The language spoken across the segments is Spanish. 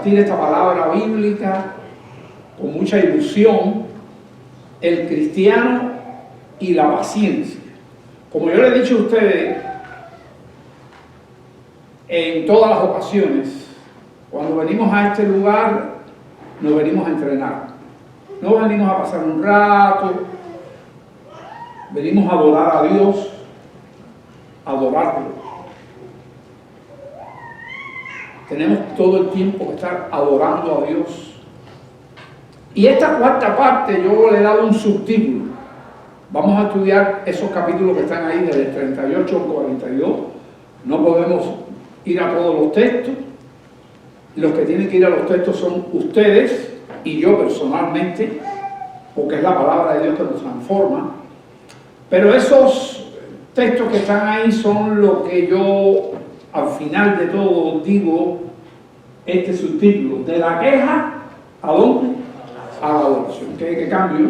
compartir esta palabra bíblica con mucha ilusión, el cristiano y la paciencia. Como yo le he dicho a ustedes en todas las ocasiones, cuando venimos a este lugar, nos venimos a entrenar. No venimos a pasar un rato, venimos a adorar a Dios, a adorarlo. Tenemos todo el tiempo que estar adorando a Dios. Y esta cuarta parte yo le he dado un subtítulo. Vamos a estudiar esos capítulos que están ahí, desde el 38 al 42. No podemos ir a todos los textos. Los que tienen que ir a los textos son ustedes y yo personalmente, porque es la palabra de Dios que nos transforma. Pero esos textos que están ahí son lo que yo al final de todo digo, este subtítulo: de la queja, ¿a dónde? A la adoración. ¿Qué cambio?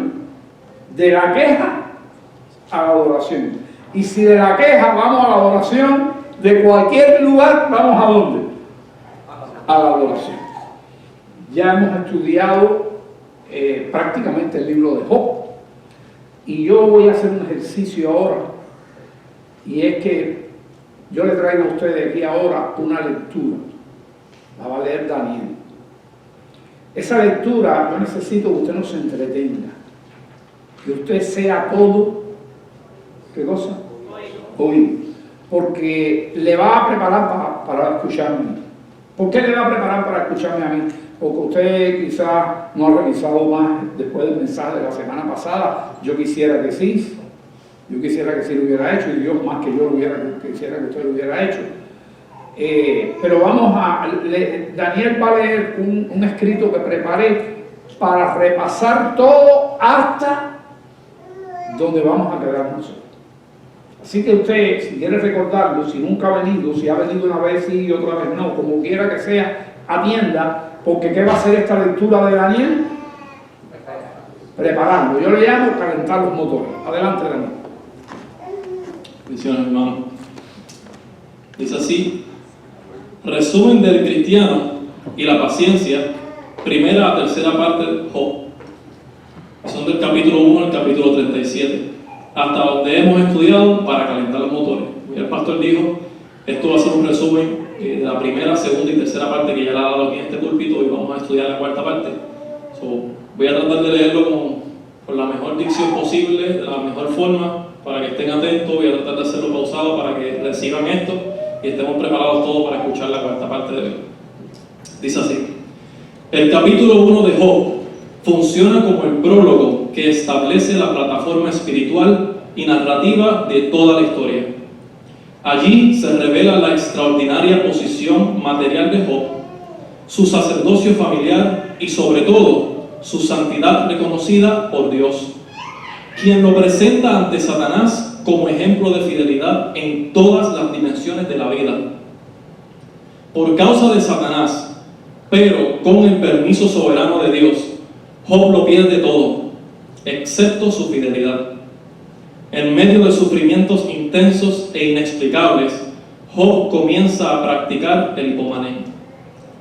De la queja a la adoración. Y si de la queja vamos a la adoración, de cualquier lugar vamos a dónde? A la adoración. Ya hemos estudiado prácticamente el libro de Job. Y yo voy a hacer un ejercicio ahora. Y es que yo le traigo a ustedes aquí ahora una lectura. La va a leer Daniel. Esa lectura, yo necesito que usted no se entretenga. Que usted sea todo, ¿qué cosa? Oído. Porque le va a preparar para escucharme. ¿Por qué le va a preparar para escucharme a mí? Porque usted quizás no ha revisado más después del mensaje de la semana pasada. Yo quisiera que sí. Yo quisiera que sí lo hubiera hecho, y Dios más que yo quisiera que usted lo hubiera hecho. Pero Daniel va a leer un escrito que preparé para repasar todo hasta donde vamos a quedar nosotros. Así que usted, si quiere recordarlo, si nunca ha venido, si ha venido una vez sí y otra vez no, como quiera que sea, atienda, porque ¿qué va a hacer esta lectura de Daniel? Preparando. Yo le llamo calentar los motores. Adelante, Daniel. Bendiciones, hermano. Dice así: resumen del cristiano y la paciencia, primera a tercera parte de Job. Son del capítulo 1 al capítulo 37, hasta donde hemos estudiado para calentar los motores. Y el pastor dijo, esto va a ser un resumen de la primera, segunda y tercera parte que ya la ha dado aquí en este púlpito, y vamos a estudiar la cuarta parte. Voy a tratar de leerlo con la mejor dicción posible, de la mejor forma, para que estén atentos. Voy a tratar de hacerlo pausado para que reciban esto y estemos preparados todos para escuchar la cuarta parte de él. Dice así: el capítulo 1 de Job funciona como el prólogo que establece la plataforma espiritual y narrativa de toda la historia. Allí se revela la extraordinaria posición material de Job, su sacerdocio familiar y sobre todo su santidad reconocida por Dios, quien lo presenta ante Satanás como ejemplo de fidelidad en todas las dimensiones de la vida. Por causa de Satanás, pero con el permiso soberano de Dios, Job lo pierde todo, excepto su fidelidad. En medio de sufrimientos intensos e inexplicables, Job comienza a practicar el hipomané,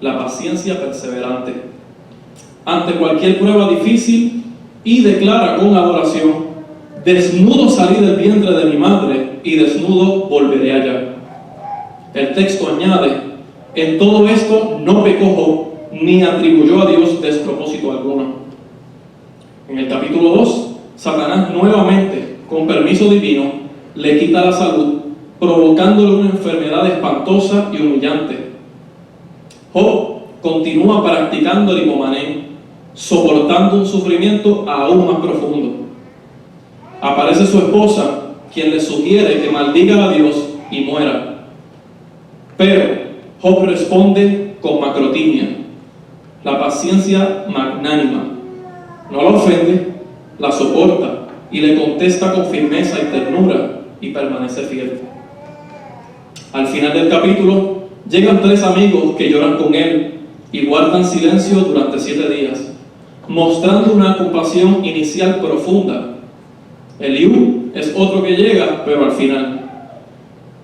la paciencia perseverante, ante cualquier prueba difícil, y declara con adoración: desnudo salí del vientre de mi madre y desnudo volveré allá. El texto añade: en todo esto no pecó Job, ni atribuyó a Dios despropósito alguno. En el capítulo 2, Satanás nuevamente, con permiso divino, le quita la salud, provocándole una enfermedad espantosa y humillante. Job continúa practicando el hipomané, soportando un sufrimiento aún más profundo. Aparece su esposa, quien le sugiere que maldiga a Dios y muera. Pero Job responde con macrotimia, la paciencia magnánima. No la ofende, la soporta y le contesta con firmeza y ternura, y permanece fiel. Al final del capítulo llegan 3 amigos que lloran con él y guardan silencio durante 7 días, mostrando una compasión inicial profunda. Eliú es otro que llega, pero al final.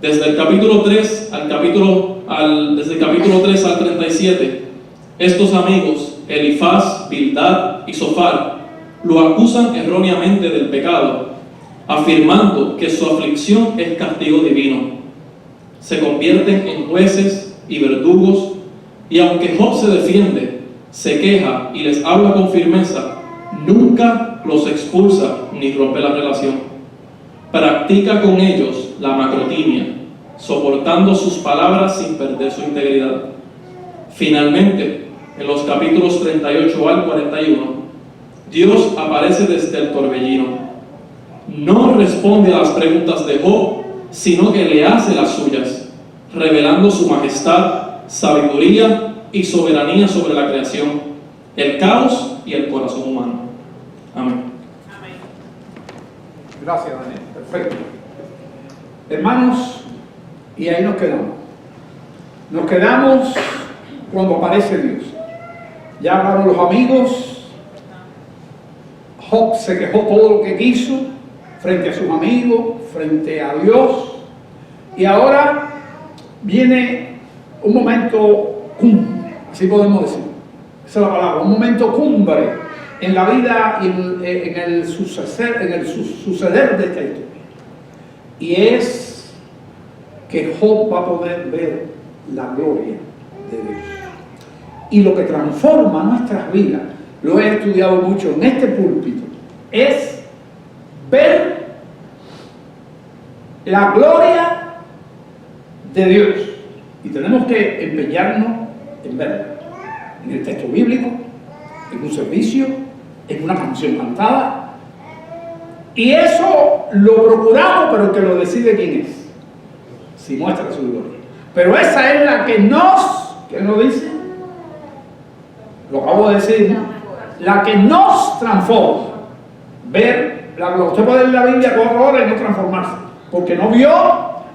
Desde el capítulo 3 al 37, Estos amigos, Elifaz, Bildad y Zofar, lo acusan erróneamente del pecado, afirmando que su aflicción es castigo divino. Se convierten en jueces y verdugos, y aunque Job se defiende, se queja y les habla con firmeza, nunca los expulsa ni rompe la relación. Practica con ellos la macrotimia, soportando sus palabras sin perder su integridad. Finalmente, en los capítulos 38 al 41, Dios aparece desde el torbellino. No responde a las preguntas de Job, sino que le hace las suyas, revelando su majestad, sabiduría y soberanía sobre la creación, el caos y el corazón humano. Amén. Gracias, Daniel. Perfecto. Hermanos, y ahí nos quedamos. Nos quedamos cuando aparece Dios. Ya hablaron los amigos. Job se quejó todo lo que quiso frente a sus amigos, frente a Dios. Y ahora viene un momento cumbre, así podemos decir. Esa es la palabra, un momento cumbre en la vida y en el suceder de esta historia. Y es que Job va a poder ver la gloria de Dios. Y lo que transforma nuestras vidas, lo he estudiado mucho en este púlpito, es ver la gloria de Dios. Y tenemos que empeñarnos en verla. En el texto bíblico, en un servicio, en una canción cantada. Y eso lo procuramos, pero el que lo decide quién es. Si muestra su gloria. Pero esa es la que nos, ¿quién lo dice? Lo acabo de decir, ¿no? La que nos transforma. Ver la gloria. Usted puede leer la Biblia 4 horas y no transformarse, porque no vio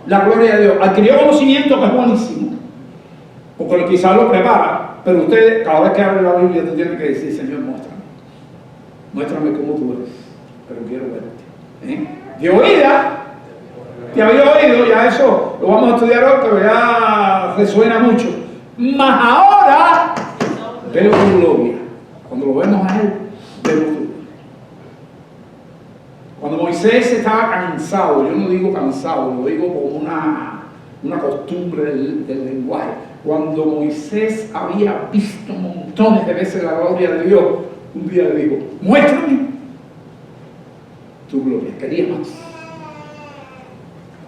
la gloria de Dios. Adquirió conocimiento que es buenísimo, porque quizás lo prepara, pero usted, cada vez que abre la Biblia, tú tienes que decir: Señor, muéstrame cómo tú eres, pero quiero verte. De oída, te había oído, ya eso lo vamos a estudiar hoy, pero ya resuena mucho. Mas ahora veo tu gloria. Cuando lo vemos a Él, vemos tu gloria. Cuando Moisés estaba cansado, yo no digo cansado, lo digo como una costumbre del lenguaje. Cuando Moisés había visto montones de veces la gloria de Dios, un día le dijo: muéstrame tu gloria. Quería más.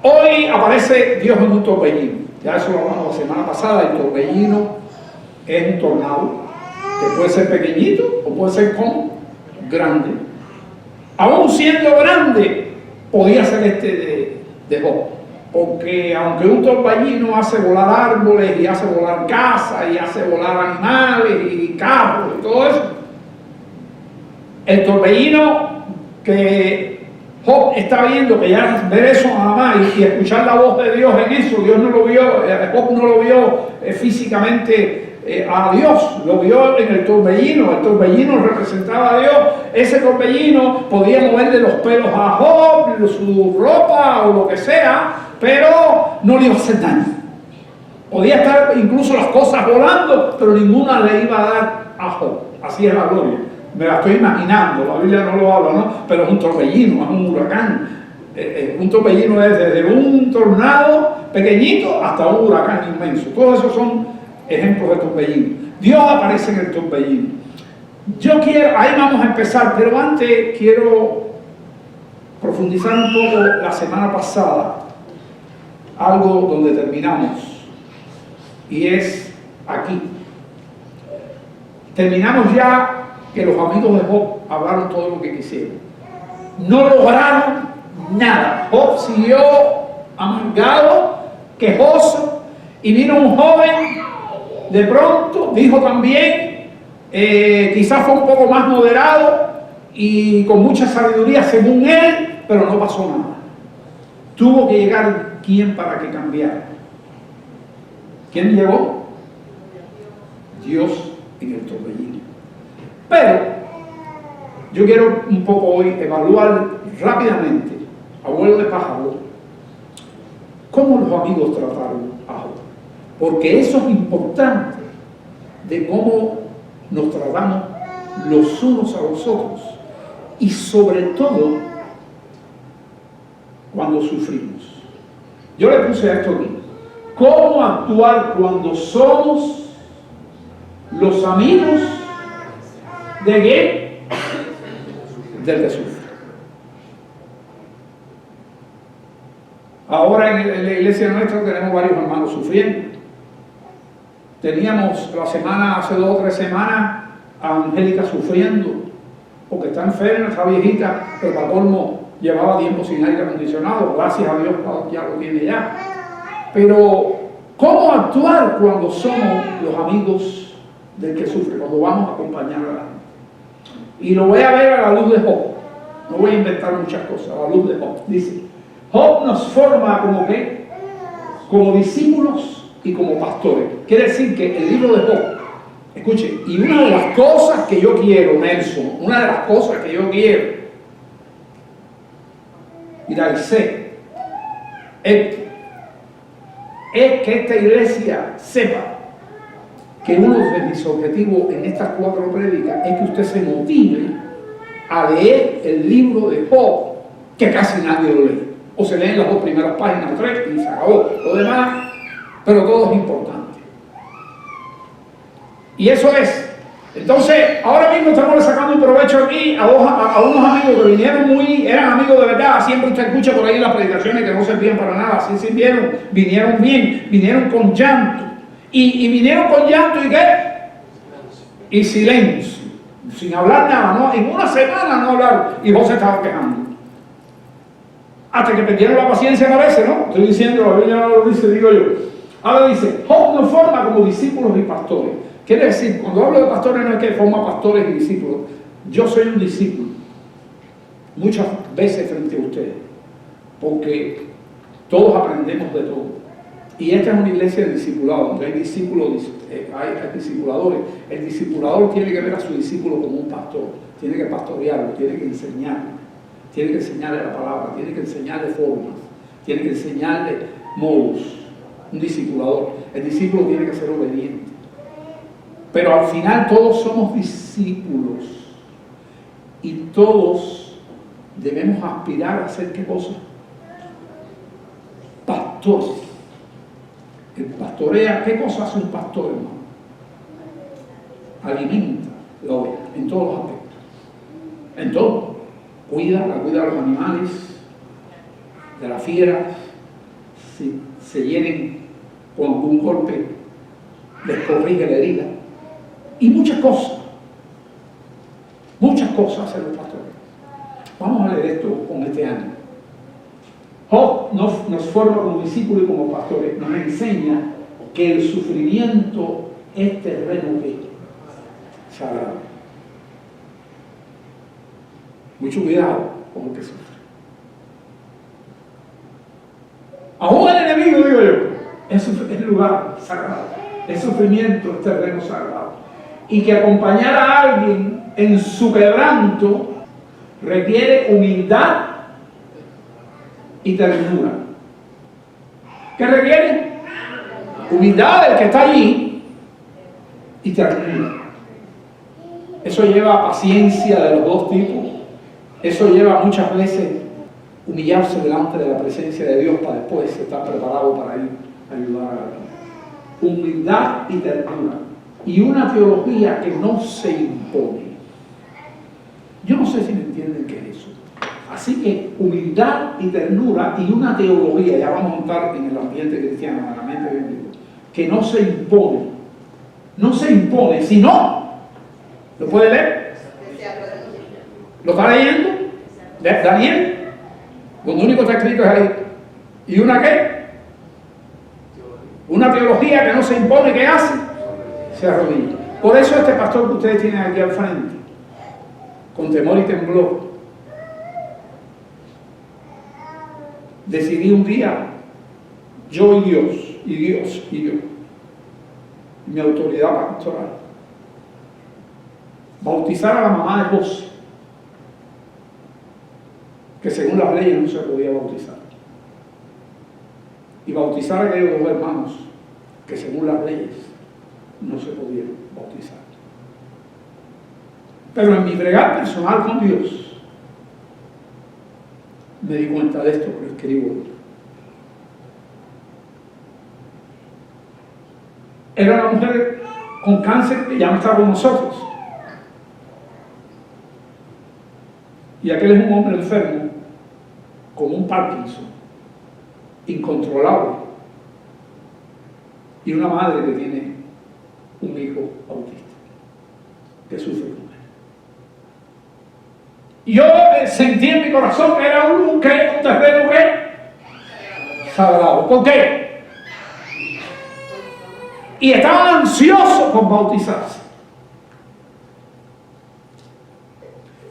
Hoy aparece Dios en un torbellino. Ya eso lo hablamos la semana pasada. El torbellino es un tornado que puede ser pequeñito o puede ser como grande. Aún siendo grande, podía ser este de Job. Porque aunque un torbellino hace volar árboles y hace volar casas y hace volar animales y carros y todo eso, el torbellino que Job está viendo, que ya ver eso nada más y escuchar la voz de Dios en eso, Dios no lo vio, Job no lo vio físicamente a Dios, lo vio en el torbellino representaba a Dios. Ese torbellino podía moverle los pelos a Job, su ropa o lo que sea, pero no le iba a hacer daño. Podía estar incluso las cosas volando, pero ninguna le iba a dar a Job. Así es la gloria. Me la estoy imaginando, la Biblia no lo habla, ¿no? Pero es un torbellino, es un huracán. Un torbellino es desde un tornado pequeñito hasta un huracán inmenso. Todos esos son ejemplos de torbellino. Dios aparece en el torbellino. Ahí vamos a empezar, pero antes quiero profundizar un poco la semana pasada, algo donde terminamos, y es aquí. Terminamos ya que los amigos de Job hablaron todo lo que quisieron. No lograron nada. Job siguió amargado, quejoso, y vino un joven, de pronto, dijo también, quizás fue un poco más moderado y con mucha sabiduría según él, pero no pasó nada. Tuvo que llegar ¿quién para que cambiara? ¿Quién llegó? Dios en el torbellino. Pero yo quiero un poco hoy evaluar rápidamente, a vuelo de pájaro, cómo los amigos trataron a Job. Porque eso es importante de cómo nos tratamos los unos a los otros y sobre todo cuando sufrimos. Yo le puse esto aquí: cómo actuar cuando somos los amigos de quién, del que sufre. Ahora en la iglesia nuestra tenemos varios hermanos sufriendo. Teníamos hace 2 o 3 semanas a Angélica sufriendo porque está enferma, está viejita, pero para colmo llevaba tiempo sin aire acondicionado. Gracias a Dios ya lo tiene ya. Pero ¿cómo actuar cuando somos los amigos del que sufre? Cuando vamos a acompañar a la gente. Y lo voy a ver a la luz de Job. No voy a inventar muchas cosas. A la luz de Job dice: Job nos forma como ¿qué? Como discípulos y como pastores. Quiere decir que el libro de Job, escuche, y una de las cosas que yo quiero, Nelson, una de las cosas que yo quiero, y la sé, es que esta iglesia sepa que uno de mis objetivos en estas 4 prédicas es que usted se motive a leer el libro de Job, que casi nadie lo lee. O se leen las 2 primeras páginas o 3 y se acabó. Lo demás, pero todo es importante. Y eso es. Entonces, ahora mismo estamos sacando un provecho aquí a unos amigos que eran amigos de verdad. Siempre usted escucha por ahí las predicaciones que no servían para nada. Así sirvieron, vinieron bien, vinieron con llanto. Y vinieron con llanto y ¿qué? Y silencio. Sin hablar nada, ¿no? En una semana no hablaron. Y José estaba quejando. Hasta que perdieron la paciencia, parece, ¿no? Estoy diciendo, la Biblia no lo dice, digo yo. Ahora dice: Job nos forma como discípulos y pastores. Quiere decir, cuando hablo de pastores no es que forma pastores y discípulos. Yo soy un discípulo muchas veces frente a ustedes, porque todos aprendemos de todo. Y esta es una iglesia de discipulado, donde hay discípulos, hay discipuladores. El discipulador tiene que ver a su discípulo como un pastor, tiene que pastorearlo, tiene que enseñarlo, tiene que enseñarle la palabra, tiene que enseñarle formas, tiene que enseñarle modos. Un discipulador, el discípulo tiene que ser obediente. Pero al final todos somos discípulos y todos debemos aspirar a ser ¿qué cosa? Pastores. El pastorea, ¿qué cosa hace un pastor, hermano? Alimenta la oveja en todos los aspectos. En todo. Cuida de los animales, de la fiera, si se hieren con algún golpe, les corrige la herida. Y muchas cosas hacen los pastores. Vamos a leer esto con este ánimo. Job nos forma como discípulos y como pastores, nos enseña que el sufrimiento es terreno sagrado. Mucho cuidado con el que sufre. Aún el enemigo, digo yo, es lugar sagrado. El sufrimiento es terreno sagrado. Y que acompañar a alguien en su quebranto requiere humildad y ternura. ¿Qué requiere? Humildad del que está allí y ternura. Eso lleva paciencia de los 2 tipos. Eso lleva muchas veces humillarse delante de la presencia de Dios para después estar preparado para ir a ayudar a alguien. Humildad y ternura. Y una teología que no se impone. Yo no sé si me entienden qué es eso. Así que humildad y ternura y una teología, ya vamos a montar en el ambiente cristiano, en el ambiente bíblico, que no se impone. No se impone, sino, ¿lo puede leer? ¿Lo está leyendo? Daniel, donde único está escrito es ahí. ¿Y una qué? Una teología que no se impone, ¿qué hace? Se arrodilla. Por eso este pastor que ustedes tienen aquí al frente, con temor y temblor, decidí un día, yo y Dios, mi autoridad pastoral, bautizar a la mamá de José, que según las leyes no se podía bautizar, y bautizar a aquellos 2 hermanos que según las leyes no se podían bautizar. Pero en mi bregar personal con Dios, me di cuenta de esto, pero escribo esto. Era una mujer con cáncer que ya no estaba con nosotros. Y aquel es un hombre enfermo, con un Parkinson, incontrolable. Y una madre que tiene un hijo autista, que sufre con él. Y yo sentí en mi corazón que era un terreno sagrado. ¿Por qué? Y estaban ansiosos por bautizarse.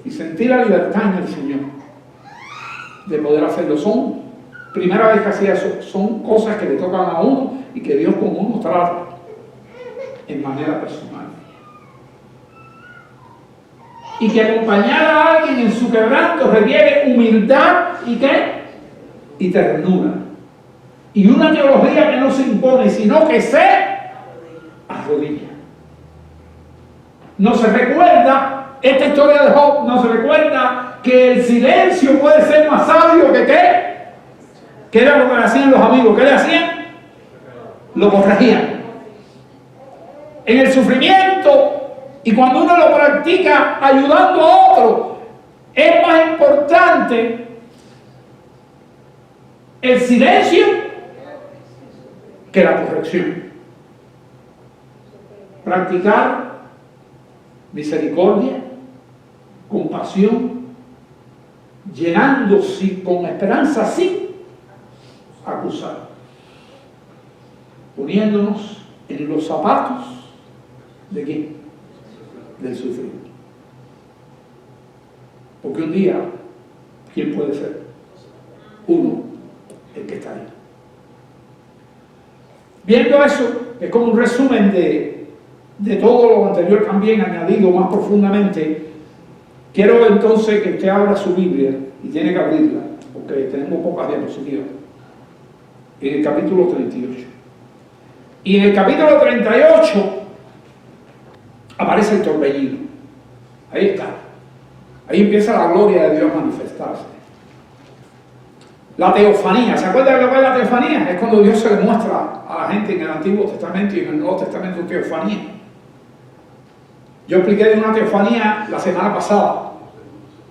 Y sentí la libertad en el Señor de poder hacerlo. Primera vez que hacía eso, son cosas que le tocan a uno y que Dios con uno trata en manera personal. Y que acompañar a alguien en su quebranto requiere humildad y ¿qué? Y ternura. Y una teología que no se impone, sino que se arrodilla. No se recuerda, esta historia de Job, no se recuerda que el silencio puede ser más sabio que ¿qué? ¿Qué era lo que le hacían los amigos? ¿Qué le hacían? Lo corregían. En el sufrimiento, y cuando uno lo practica ayudando a otro, es más importante el silencio que la corrección. Practicar misericordia, compasión, llenándose con esperanza sin acusar, poniéndonos en los zapatos de quién, del sufrido. Porque un día, ¿quién puede ser? Uno, el que está ahí. Viendo eso, es como un resumen de todo lo anterior también añadido más profundamente. Quiero entonces que usted abra su Biblia, y tiene que abrirla, porque tenemos pocas diapositivas, en el capítulo 38. Y en el capítulo 38 aparece el torbellino. Ahí está. Ahí empieza la gloria de Dios manifestarse. La teofanía. ¿Se acuerdan de lo que es la teofanía? Es cuando Dios se le muestra a la gente en el Antiguo Testamento y en el Nuevo Testamento teofanía. Yo expliqué de una teofanía la semana pasada.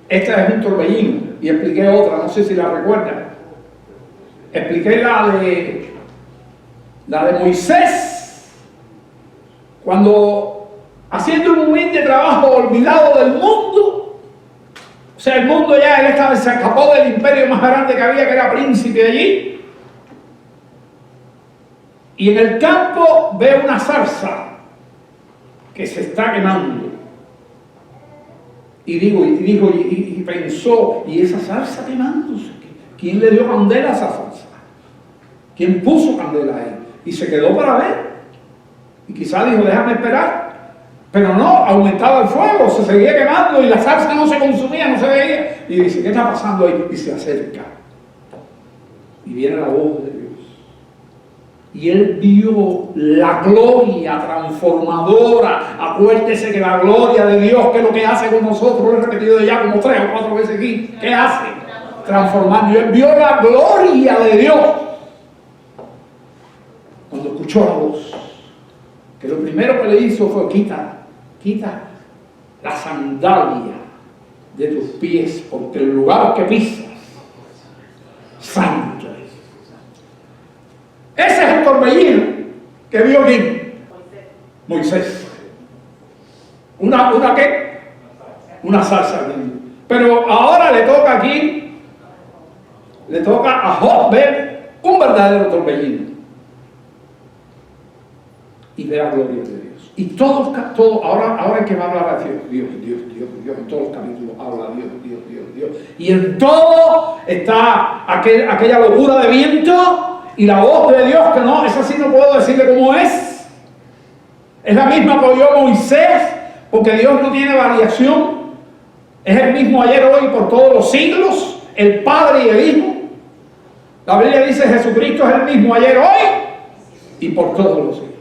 Esta es un torbellino y expliqué otra, no sé si la recuerdan. Expliqué la de Moisés, cuando haciendo un humilde trabajo olvidado del mundo, o sea, el mundo ya, él se escapó del imperio más grande que había, que era príncipe allí, y en el campo ve una zarza que se está quemando. Y pensó, ¿y esa zarza quemándose? ¿Quién le dio candela a esa zarza? ¿Quién puso candela ahí? Y se quedó para ver. Y quizá dijo, déjame esperar. Pero no, aumentaba el fuego, se seguía quemando y la zarza no se consumía, no se veía. Y dice, ¿qué está pasando ahí? Y se acerca. Y viene la voz de Dios. Y él vio la gloria transformadora. Acuérdese que la gloria de Dios, que es lo que hace con nosotros, lo he repetido ya como 3 o 4 veces aquí. ¿Qué hace? Transformando. Y él vio la gloria de Dios. Cuando escuchó la voz, que lo primero que le hizo fue quita la sandalia de tus pies, porque el lugar que pisas, santo es. Ese es el torbellino que vio aquí Moisés. ¿Una qué? Una zarza. Pero ahora le toca aquí, le toca a Job ver un verdadero torbellino. Y ver la gloria de Dios. Y todo ahora es que va a hablar de Dios, en todos los capítulos habla Dios. Y en todo está aquella locura de viento y la voz de Dios, que no, esa sí no puedo decirle cómo es. Es la misma que oyó Moisés, porque Dios no tiene variación. Es el mismo ayer, hoy y por todos los siglos, el Padre y el Hijo. La Biblia dice Jesucristo es el mismo ayer, hoy y por todos los siglos.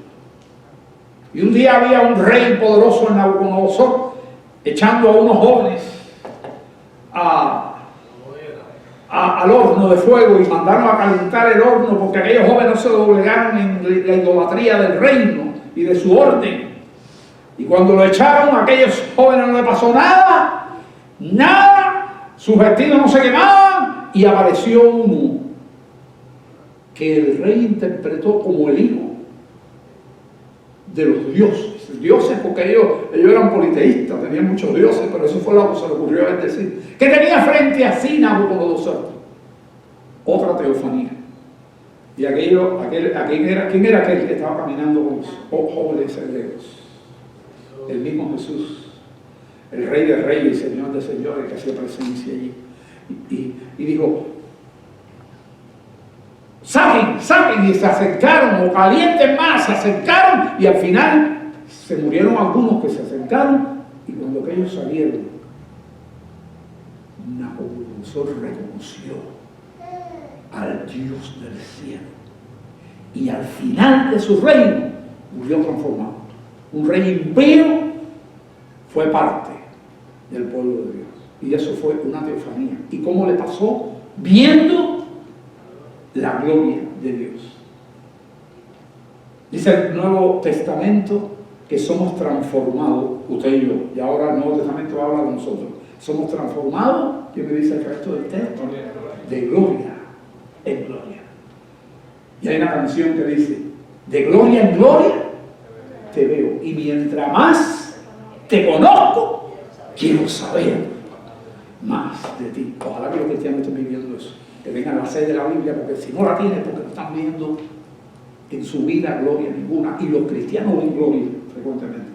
Y un día había un rey poderoso en Nabucodonosor echando a unos jóvenes al horno de fuego, y mandaron a calentar el horno porque aquellos jóvenes no se doblegaron en la idolatría del reino y de su orden. Y cuando lo echaron, a aquellos jóvenes no le pasó nada, nada, sus vestidos no se quemaban, y apareció uno que el rey interpretó como el hijo de los dioses, porque ellos eran politeístas, tenían muchos dioses, pero eso fue lo que se le ocurrió a él decir, que tenía frente a sí Nabucodonosor otra teofanía. Y ¿quién era aquel que estaba caminando con los jóvenes hebreos? El mismo Jesús, el Rey de Reyes, el Señor de Señores, que hacía presencia allí. Y dijo: saquen, y se acercaron, o calienten más, se acercaron, y al final se murieron algunos que se acercaron, y cuando aquellos salieron, Nabucodonosor reconoció al Dios del cielo, y al final de su reino murió transformado. Un rey impío fue parte del pueblo de Dios, y eso fue una teofanía. ¿Y cómo le pasó? Viendo la gloria de Dios. Dice el Nuevo Testamento que somos transformados, usted y yo, y ahora el Nuevo Testamento habla de nosotros. Somos transformados, ¿qué me dice el resto del texto? De gloria en gloria. Y hay una canción que dice: de gloria en gloria te veo, y mientras más te conozco, quiero saber más de ti. Ojalá que los cristianos estén viviendo eso, que vengan a la sed de la Biblia, porque si no la tienen, porque no están viendo en su vida gloria ninguna. Y los cristianos ven gloria frecuentemente,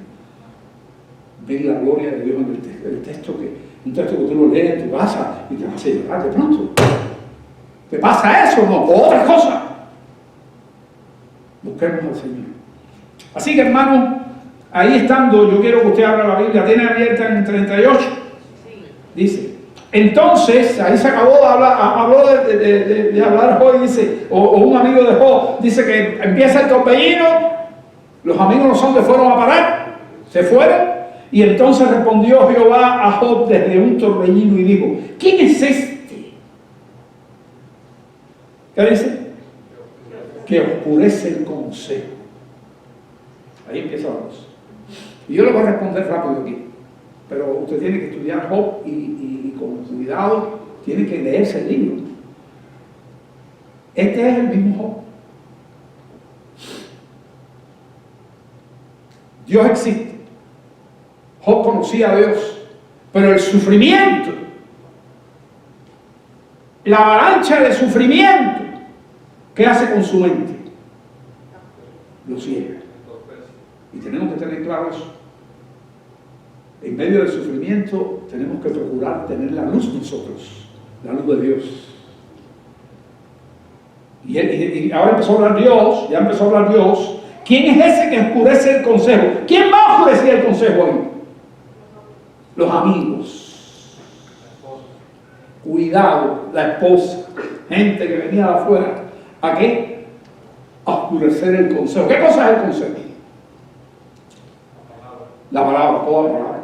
ven la gloria de Dios en el texto, un texto que tú lo lees en tu casa y te vas a llorar de pronto. ¿Te pasa eso? No, o otra cosa. Busquemos al Señor. Así que, hermano, ahí estando, yo quiero que usted abra la Biblia. ¿Tiene abierta en el 38? Dice: entonces, ahí se acabó de hablar, habló de hablar Job, dice, o un amigo de Job, dice que empieza el torbellino, los amigos no son de fueron a parar, se fueron, y entonces respondió Jehová a Job desde un torbellino y dijo: ¿quién es este? ¿Qué dice? Que oscurece el consejo. Ahí empieza la cosa. Y yo le voy a responder rápido aquí, pero usted tiene que estudiar Job y con cuidado tiene que leerse el libro. Este es el mismo Job. Dios existe. Job conocía a Dios, pero el sufrimiento, la avalancha de sufrimiento, ¿qué hace con su mente? Lo ciega. Y tenemos que tener claro eso. En medio del sufrimiento tenemos que procurar tener la luz nosotros, la luz de Dios. Y ahora empezó a hablar Dios, ya empezó a hablar Dios. ¿Quién es ese que oscurece el consejo? ¿Quién va a oscurecer el consejo ahí? Los amigos. Cuidado, la esposa, gente que venía de afuera. ¿A qué? A oscurecer el consejo. ¿Qué cosa es el consejo? La palabra, toda la palabra.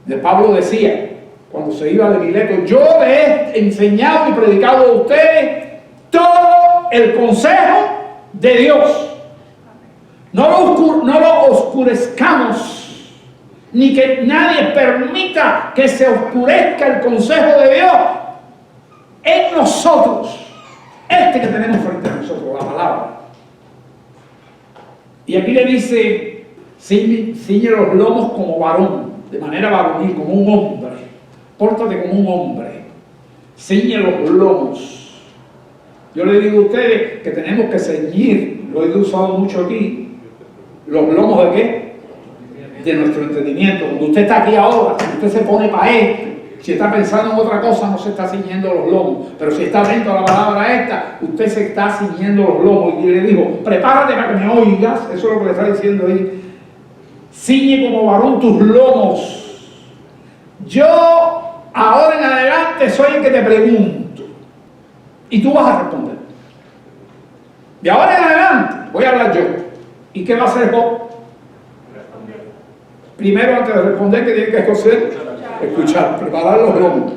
De Pablo decía, cuando se iba de Mileto: yo le he enseñado y predicado a ustedes todo el consejo de Dios. No lo oscurezcamos, ni que nadie permita que se oscurezca el consejo de Dios en nosotros. Este que tenemos frente a nosotros, la palabra. Y aquí le dice: ciñe los lomos como varón, de manera varonil, como un hombre. Pórtate como un hombre. Ciñe los lomos. Yo le digo a ustedes que tenemos que ceñir, lo he usado mucho aquí, los lomos ¿de qué? De nuestro entendimiento. Cuando usted está aquí ahora, si usted se pone para esto, si está pensando en otra cosa, no se está ciñendo los lomos. Pero si está atento a la palabra esta, usted se está ciñendo los lomos. Y le digo: prepárate para que me oigas. Eso es lo que le está diciendo ahí. Ciñe como varón tus lomos. Yo ahora en adelante soy el que te pregunto y tú vas a responder. De ahora en adelante voy a hablar yo. ¿Y qué va a hacer Job? Primero, antes de responder, ¿qué tiene que hacer? Escuchar, preparar los lomos.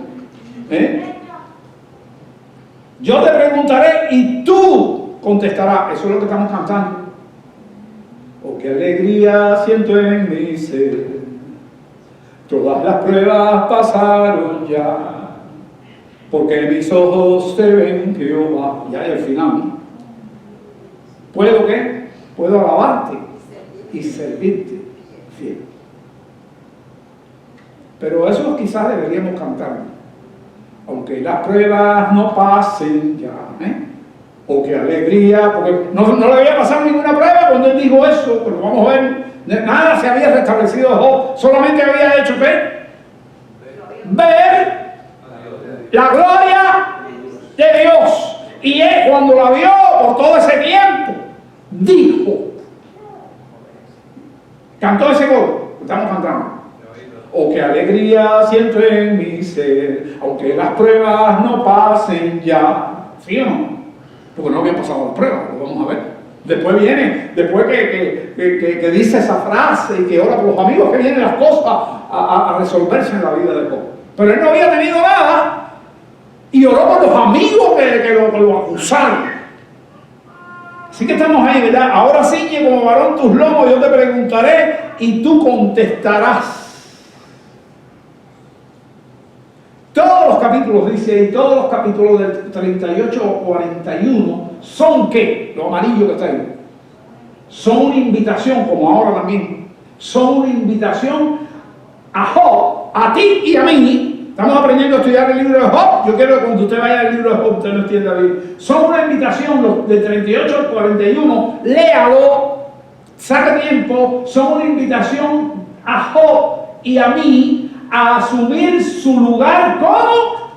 Yo te preguntaré y tú contestarás. Eso es lo que estamos cantando. Oh, qué alegría siento en mi ser. Todas las pruebas pasaron ya. Porque mis ojos te ven, Jehová. Ya hay el final, ¿no? ¿Puedo qué? Puedo alabarte y servirte fiel. Pero eso quizás deberíamos cantar. Aunque las pruebas no pasen ya, o qué alegría, porque no le había pasado ninguna prueba cuando él dijo eso, pero vamos a ver, nada se había restablecido de Job, solamente había hecho ¿qué? Ver la gloria de Dios. Y él cuando la vio por todo ese tiempo, dijo, cantó ese coro, estamos cantando. Oh, qué alegría siento en mi ser, aunque las pruebas no pasen ya. ¿Sí o no? Porque no habían pasado las pruebas, lo vamos a ver. Después viene, después que dice esa frase y que ora por los amigos, que vienen las cosas a resolverse en la vida de Job. Pero él no había tenido nada y oró por los amigos que lo acusaron. Así que estamos ahí, ¿verdad? Ahora ciñe como varón tus lomos, yo te preguntaré y tú contestarás. Todos los capítulos, dice, y todos los capítulos del 38 o 41 son ¿qué? Lo amarillo que está ahí. Son una invitación, como ahora también, son una invitación a Job, a ti y a mí. Estamos aprendiendo a estudiar el libro de Job. Yo quiero que cuando usted vaya al libro de Job, usted lo entienda bien. Son una invitación, los del 38 al 41, léalo, saque tiempo, son una invitación a Job y a mí a asumir su lugar como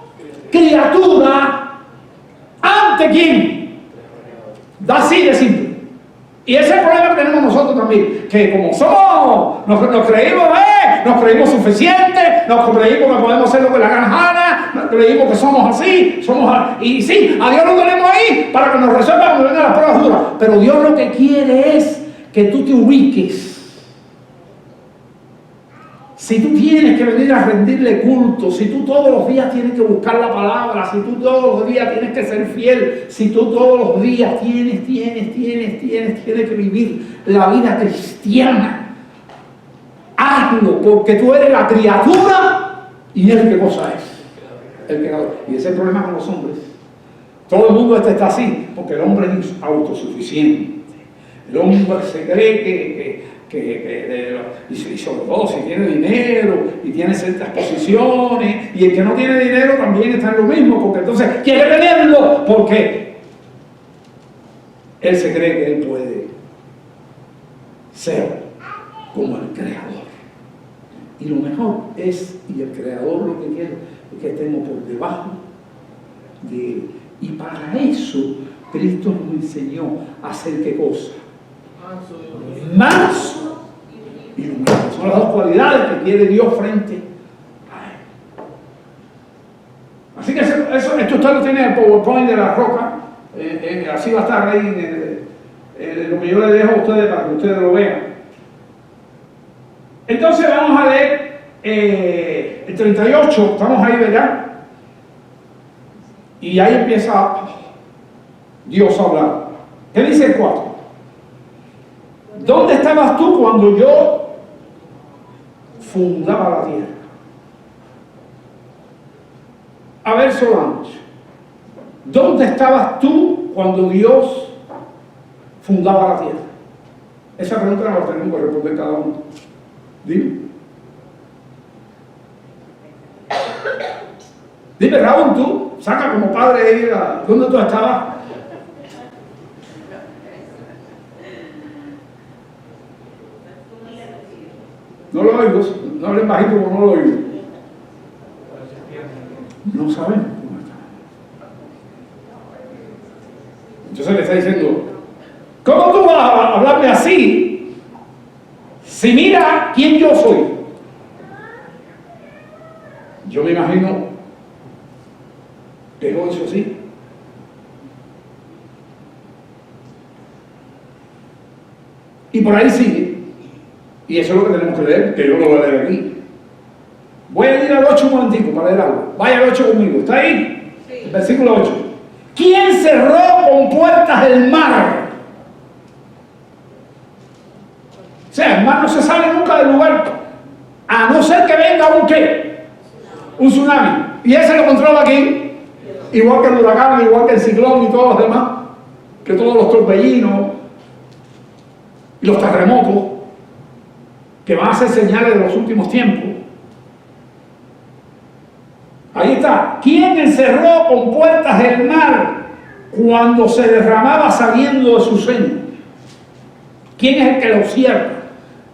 criatura. ¿Ante quién? Así de simple. Y ese es el problema que tenemos nosotros también, que como somos, nos creímos suficientes, nos creímos que podemos hacer lo que la gana, nos creímos que somos así, y sí, a Dios lo tenemos ahí para que nos resuelva cuando vengan las pruebas duras, pero Dios lo que quiere es que tú te ubiques. Si tú tienes que venir a rendirle culto, si tú todos los días tienes que buscar la palabra, si tú todos los días tienes que ser fiel, si tú todos los días tienes que vivir la vida cristiana, hazlo, porque tú eres la criatura y él qué cosa es, el creador. Y ese es el problema con los hombres. Todo el mundo está así, porque el hombre es autosuficiente. El hombre se cree y sobre todo si tiene dinero y tiene ciertas posiciones, y el que no tiene dinero también está en lo mismo, porque entonces quiere tenerlo porque él se cree que él puede ser como el creador. Y lo mejor es, y el creador lo que quiere es que estemos por debajo de él. Y para eso Cristo nos enseñó a hacer ¿qué cosa? Manso y humilde. Son las dos cualidades que quiere Dios frente a él. Así que esto usted lo tiene en el PowerPoint de la roca. Así va a estar ahí lo que yo le dejo a ustedes para que ustedes lo vean. Entonces vamos a leer el 38, estamos ahí, ¿verdad? Y ahí empieza Dios a hablar. ¿Qué dice el 4? ¿Dónde estabas tú cuando yo fundaba la tierra? A ver, Solange, ¿dónde estabas tú cuando Dios fundaba la tierra? Esa pregunta la tenemos que responder cada uno. Dime. Dime, Raúl, tú, saca como padre de ella, ¿dónde tú estabas? No lo oigo, no hablen bajito como no lo oigo. No sabemos cómo está. Entonces le está diciendo, ¿cómo tú vas a hablarme así si mira quién yo soy? Yo me imagino que no es así. Y por ahí sigue. Y eso es lo que tenemos que leer, que yo lo voy a leer aquí. Voy a ir al 8 un momentico para leer algo. Vaya al 8 conmigo. ¿Está ahí? Sí. El versículo 8. ¿Quién cerró con puertas el mar? O sea, el mar no se sale nunca del lugar, a no ser que venga un ¿qué? Un tsunami. Y ese lo controla aquí, igual que el huracán, igual que el ciclón y todos los demás, que todos los torbellinos y los terremotos, que van a ser señales de los últimos tiempos. Ahí está. ¿Quién encerró con puertas el mar cuando se derramaba saliendo de su seno? ¿Quién es el que lo cierra?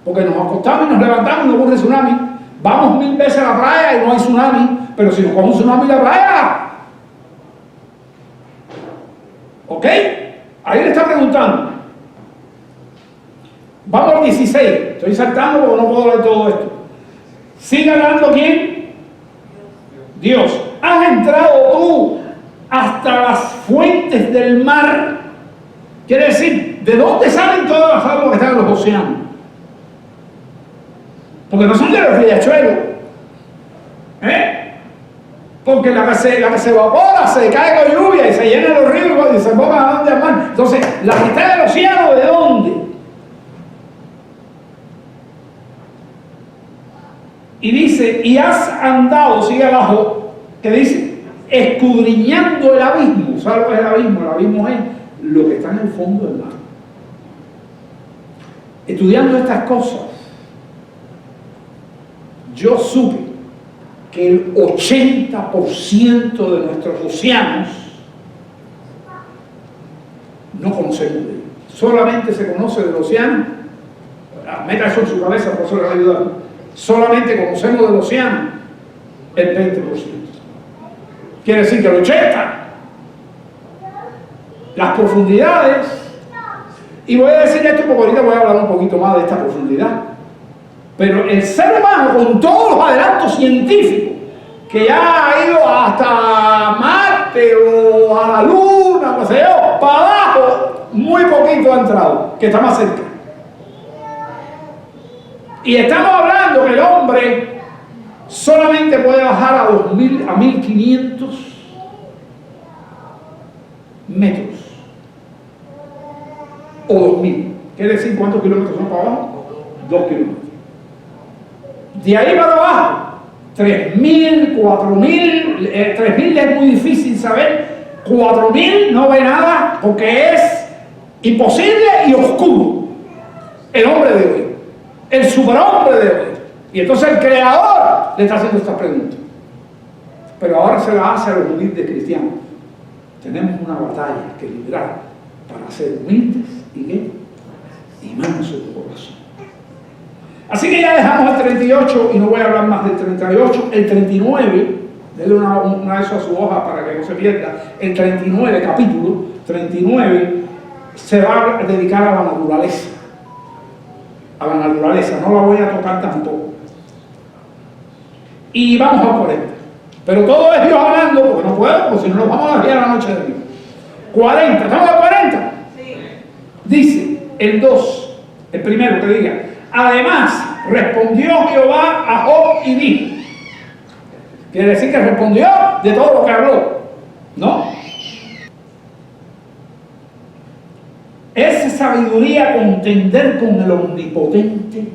Porque nos acostamos y nos levantamos y no ocurre tsunami. Vamos 1000 veces a la playa y no hay tsunami, pero si nos coge un tsunami en la playa. ¿Ok? Ahí le está preguntando. Vamos al 16. Estoy saltando porque no puedo leer todo esto. ¿Sigue hablando quién? Dios. ¿Has entrado tú hasta las fuentes del mar? Quiere decir, ¿de dónde salen todas las aguas que están en los océanos? Porque no son de los riachuelos. Porque la que se evapora, se cae con lluvia y se llena los ríos y se pongan a donde al mar. Entonces, la que está en el océano, ¿de dónde? Y dice, y has andado, sigue abajo, que dice, escudriñando el abismo. ¿Sabes lo que es el abismo? El abismo es lo que está en el fondo del mar. Estudiando estas cosas, yo supe que el 80% de nuestros océanos no conocemos de ellos. Solamente se conoce del océano, meta eso en su cabeza, por eso le va a ayudar. Solamente conocemos del océano el 20%. Quiere decir que el 80%, las profundidades, y voy a decir esto porque ahorita voy a hablar un poquito más de esta profundidad. Pero el ser humano, con todos los adelantos científicos, que ya ha ido hasta Marte o a la Luna, no sé yo, para abajo, muy poquito ha entrado, que está más cerca. Y estamos hablando que el hombre solamente puede bajar a 2000, a 1500 metros. O 2000. ¿Quiere decir cuántos kilómetros son para abajo? 2 kilómetros. De ahí para abajo, 3000, 4000, 3000 es muy difícil saber, 4000 no ve nada porque es imposible y oscuro. El hombre de hoy, el superhombre de hoy. Y entonces el creador le está haciendo esta pregunta. Pero ahora se la hace a los humildes cristianos. Tenemos una batalla que librar para ser humildes y ¿qué? Y mansos de corazón. Así que ya dejamos el 38 y no voy a hablar más del 38. El 39, denle una de eso a su hoja para que no se pierda. El 39, capítulo 39, se va a dedicar a la naturaleza. A la naturaleza, no la voy a tocar tampoco. Y vamos a 40. Pero todo es Dios hablando, porque no puedo, porque si no nos vamos a la la noche de Dios. 40, ¿estamos a 40? Sí. Dice el 2, el primero que diga. Además, respondió Jehová a Job y dijo. Quiere decir que respondió de todo lo que habló, ¿no? ¿Es sabiduría contender con el omnipotente?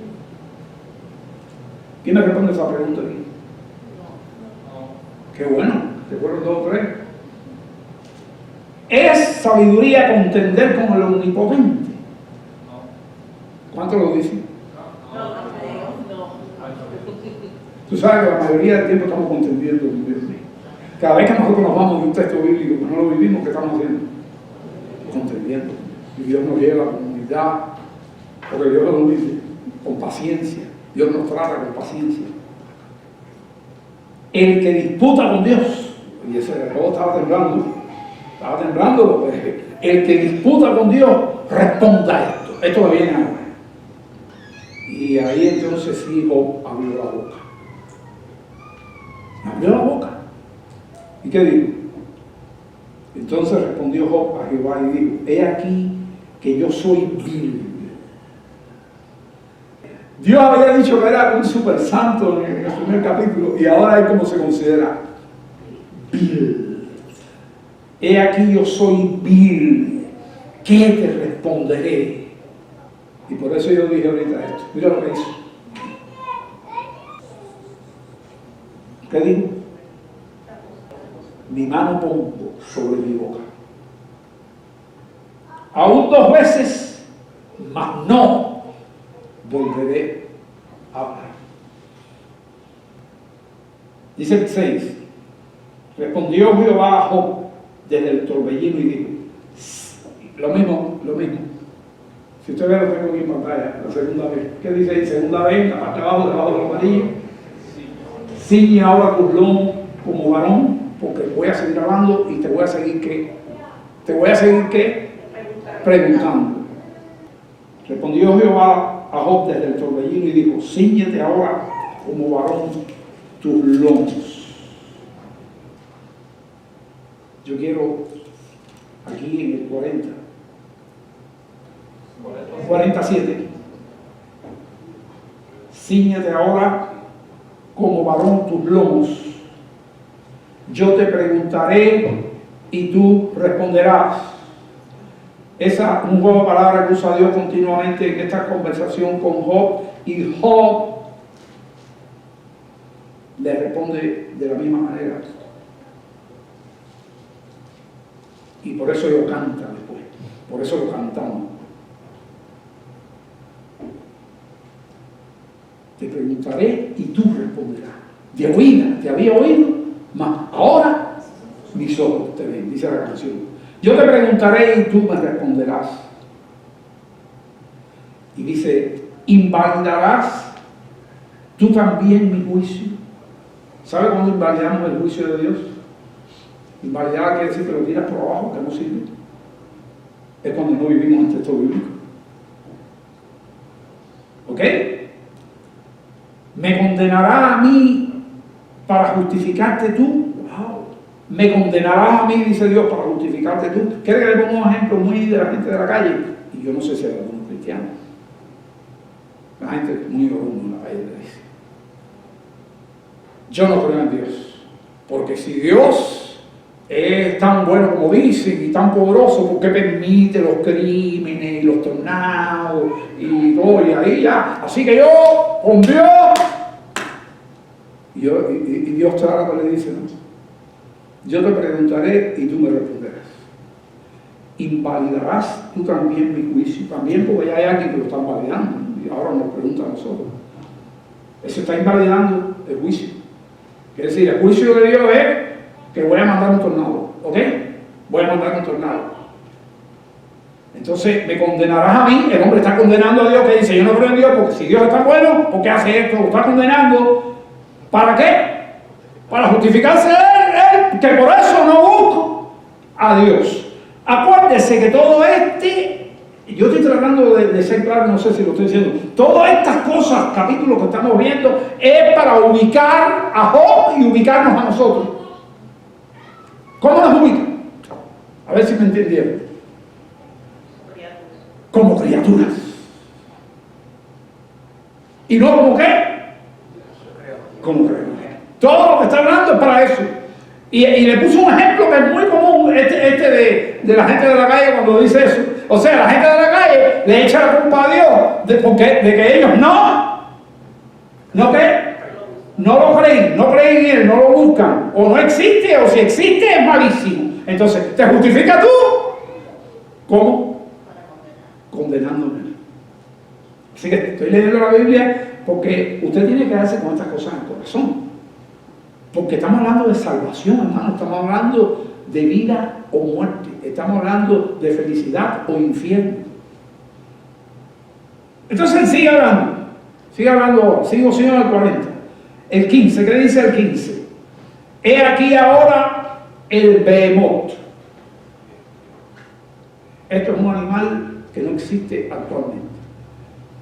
¿Quién me responde esa pregunta aquí? Qué bueno, que fueron 2 o 3. ¿Es sabiduría contender con el omnipotente? ¿Cuánto lo dicen? Tú sabes que la mayoría del tiempo estamos contendiendo con Dios. Cada vez que nosotros nos vamos de un texto bíblico que no lo vivimos, ¿qué estamos haciendo? Contendiendo. Y Dios nos lleva a la comunidad, porque Dios nos dice con paciencia. Dios nos trata con paciencia. El que disputa con Dios, y ese reloj estaba temblando porque el que disputa con Dios responda a esto. Esto me viene ahora. Y ahí entonces sí Job abrió la boca. Abrió la boca. ¿Y qué dijo? Entonces respondió Job a Jehová y dijo: he aquí que yo soy vil. Dios había dicho que era un super santo en el primer capítulo y ahora es como se considera vil. He aquí yo soy vil, ¿qué te responderé? Y por eso yo dije ahorita esto. Mira lo que hizo. ¿Qué dijo? Mi mano pongo sobre mi boca. Aún 2 veces, mas no volveré a hablar. Dice el 6. Respondió Jehová a Job desde el torbellino y dijo, lo mismo. Si usted ve, lo tengo aquí en pantalla, la segunda vez. ¿Qué dice ahí? Segunda vez, la parte de abajo, debajo de los amarillos. Ciñe ahora tus lomos como varón, porque voy a seguir hablando y te voy a seguir ¿qué? Preguntando. Respondió Jehová a Job desde el torbellino y dijo, cíñete ahora como varón tus lomos. Yo quiero aquí en el 47. Cíñete ahora como varón tus lomos. Yo te preguntaré y tú responderás. Esa es un juego de palabras que usa Dios continuamente en esta conversación con Job, y Job le responde de la misma manera. Y por eso lo canta después, por eso lo cantamos. Te preguntaré y tú responderás. De oída, te había oído, mas ahora mis ojos te ven, dice la canción. Yo te preguntaré y tú me responderás. Y dice, ¿invalidarás tú también mi juicio? ¿Sabe cuándo invalidamos el juicio de Dios? Invalidar quiere decir que lo tiras por abajo, que no sirve. Es cuando no vivimos en texto bíblico. ¿Ok? ¿Me condenará a mí para justificarte tú? Wow. ¿Me condenarás a mí, dice Dios, para justificarte tú? ¿Quiere que le ponga un ejemplo muy de la gente de la calle? Y yo no sé si hay algunos cristianos. La gente muy orgullosa en la calle le dice. Yo no creo en Dios. Porque si Dios es tan bueno como dicen y tan poderoso, ¿por qué permite los crímenes y los tornados y todo? Y ahí ya. Así que yo, con Dios. Y Dios claro le dice, ¿no? Yo te preguntaré y tú me responderás. ¿Invalidarás tú también mi juicio? También porque ya hay alguien que lo está invalidando. Y ahora nos pregunta a nosotros. Eso está invalidando el juicio. Quiere decir, el juicio de Dios es que voy a mandar un tornado. ¿Ok? Voy a mandar un tornado. Entonces, ¿me condenarás a mí? El hombre está condenando a Dios, que dice, yo no creo en Dios, porque si Dios está bueno, ¿por qué hace esto? Lo está condenando. ¿Para qué? Para justificarse él, que por eso no busco a Dios. Acuérdese que todo yo estoy tratando de ser claro, no sé si lo estoy diciendo, todas estas cosas, capítulos que estamos viendo, es para ubicar a Job y ubicarnos a nosotros. ¿Cómo nos ubica? A ver si me entendieron. Como criaturas. ¿Y no como qué? Como criaturas. Todo lo que está hablando es para eso. Y le puso un ejemplo que es muy común, de la gente de la calle cuando dice eso. O sea, la gente de la calle le echa la culpa a Dios de que ellos no lo creen, no creen en Él, no lo buscan, o no existe, o si existe es malísimo. Entonces, ¿te justifica tú? ¿Cómo? Condenándome. Así que estoy leyendo la Biblia porque usted tiene que darse con estas cosas en el corazón. Porque estamos hablando de salvación, hermano, estamos hablando de vida o muerte, estamos hablando de felicidad o infierno. Entonces él sigue hablando, sigo en el 40. El 15, ¿qué dice el 15? He aquí ahora el behemoth. Esto es un animal que no existe actualmente.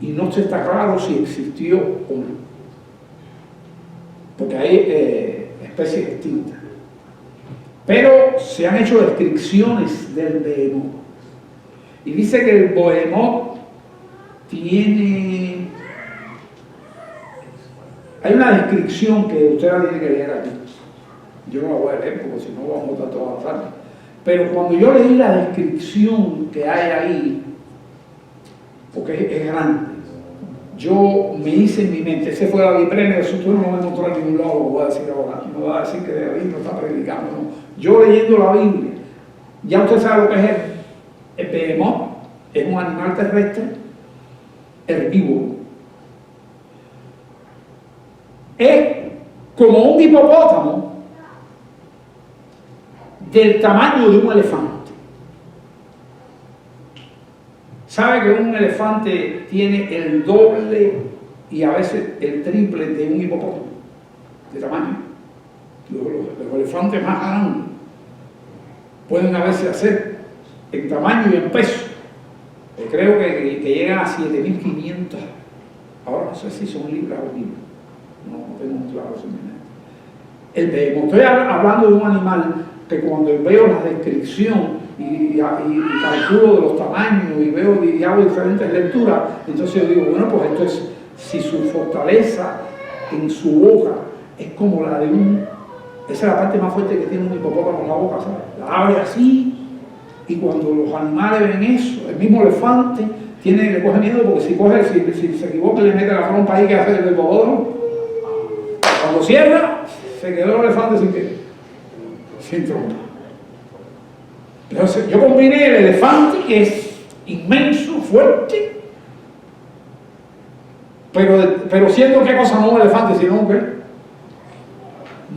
Y no se está claro si existió o no. Porque hay especies extintas. Pero se han hecho descripciones del behemoth. Y dice que el behemoth tiene Hay una descripción que usted la tiene que leer aquí. Yo no la voy a leer porque si no vamos a estar toda la tarde. Pero cuando yo leí la descripción que hay ahí, porque es grande, yo me hice en mi mente, ese fue la vitrina, eso tú no me encontró en ningún lado, lo voy a decir ahora. No voy a decir que David no está predicando, no. Yo leyendo la Biblia, ya usted sabe lo que es el behemoth, es un animal terrestre herbívoro. Es como un hipopótamo del tamaño de un elefante. ¿Sabe que un elefante tiene el doble y a veces el triple de un hipopótamo de tamaño? Los elefantes más grandes pueden a veces hacer en tamaño y en peso. Creo que llegan a 7.500. Ahora no sé si son libras o libras. No tengo muy claro eso en mi mente. El behemoth. Estoy hablando de un animal que cuando veo la descripción y calculo de los tamaños y veo y hago diferentes lecturas, entonces yo digo, bueno, pues esto es, si su fortaleza en su boca es como la de esa es la parte más fuerte que tiene un hipopótamo en la boca, ¿sabes? La abre así, y cuando los animales ven eso, el mismo elefante le coge miedo porque si se equivoca y le mete la trompa ahí, que hace el hipopótamo, cuando cierra, se quedó el elefante sin trompa. Entonces, yo combiné el elefante, que es inmenso, fuerte, pero siendo qué cosa, no un elefante, sino que